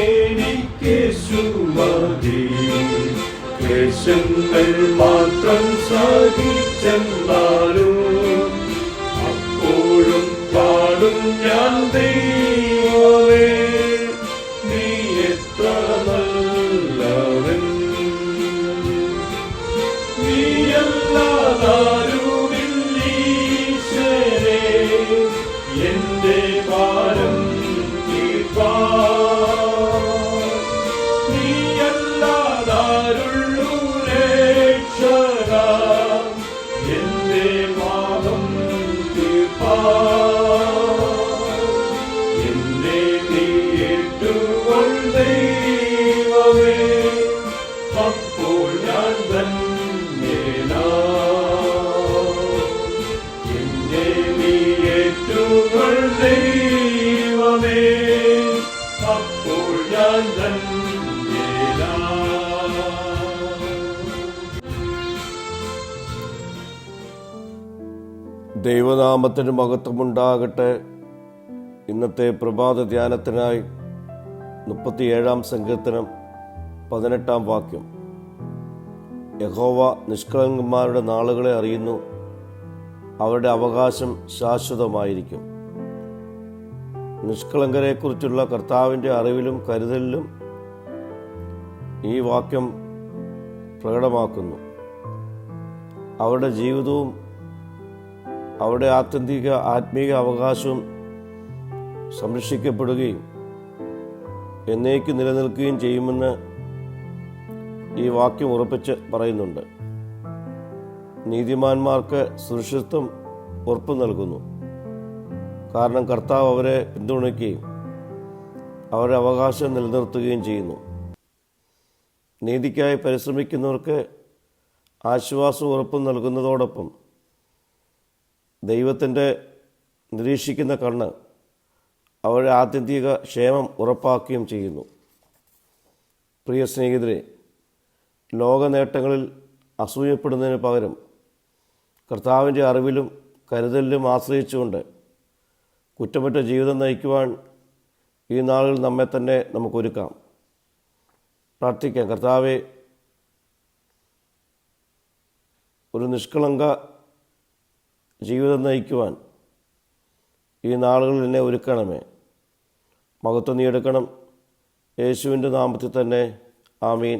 എനിക്കേശുമതി. ക്ലേശങ്ങൾ മാത്രം സഹിച്ചെന്നാലും അപ്പോഴും പാടും ഞാൻ ദൈവമേ നീ എത്ര നല്ലവൻ. നീയല്ലാതാരുമില്ലീശ്വരേ എന്റെ ഭാരം നീയല്ലാതാരുള്ളൂ രക്ഷക എന്റെ പാപം എന്നെ നീ ഏറ്റുകൊണ്ട ദൈവമേ അപ്പോൾ ഞാൻ ധന്യനാ. എന്നെ നീ ഏറ്റുകൊണ്ട ദൈവമേ അപ്പോൾ ഞാൻ ധന്യനാ. ദൈവനാമത്തിന് മഹത്വമുണ്ടാകട്ടെ. ഇന്നത്തെ പ്രഭാത ധ്യാനത്തിനായി 37 സങ്കീർത്തനം 18 വാക്യം. യഹോവ നിഷ്കളങ്കന്മാരുടെ നാളുകളെ അറിയുന്നു, അവരുടെ അവകാശം ശാശ്വതമായിരിക്കും. നിഷ്കളങ്കരെക്കുറിച്ചുള്ള കർത്താവിൻ്റെ അറിവിലും കരുതലിലും ഈ വാക്യം പ്രകടമാക്കുന്നു. അവരുടെ ജീവിതവും അവരുടെ ആത്മീക അവകാശവും സംരക്ഷിക്കപ്പെടുകയും എന്നേക്ക് നിലനിൽക്കുകയും ചെയ്യുമെന്ന് ഈ വാക്യം ഉറപ്പിച്ച് പറയുന്നുണ്ട്. നീതിമാന്മാർക്ക് സുരക്ഷിതത്വം ഉറപ്പു നൽകുന്നു. കാരണം കർത്താവ് അവരെ പിന്തുണയ്ക്കുകയും അവരുടെ അവകാശം നിലനിർത്തുകയും ചെയ്യുന്നു. നീതിക്കായി പരിശ്രമിക്കുന്നവർക്ക് ആശ്വാസം ഉറപ്പും നൽകുന്നതോടൊപ്പം ദൈവത്തിൻ്റെ നിരീക്ഷിക്കുന്ന കണ്ണ് അവരുടെ ആത്യന്തിക ക്ഷേമം ഉറപ്പാക്കുകയും ചെയ്യുന്നു. പ്രിയ സ്നേഹിതരെ, ലോക നേട്ടങ്ങളിൽ അസൂയപ്പെടുന്നതിന് പകരം കർത്താവിൻ്റെ അറിവിലും കരുതലിലും ആശ്രയിച്ചുകൊണ്ട് കുറ്റമറ്റ ജീവിതം നയിക്കുവാൻ ഈ നാളുകൾ നമ്മെ തന്നെ നമുക്കൊരുക്കാം. പ്രാർത്ഥിക്കാം. കർത്താവെ, ഒരു നിഷ്കളങ്ക ജീവിതം നയിക്കുവാൻ ഈ നാളുകളിൽ എന്നെ ഒരുക്കണമേ. മഹത്വം നീ എടുക്കണം. യേശുവിൻ്റെ നാമത്തിൽ തന്നെ. ആമീൻ.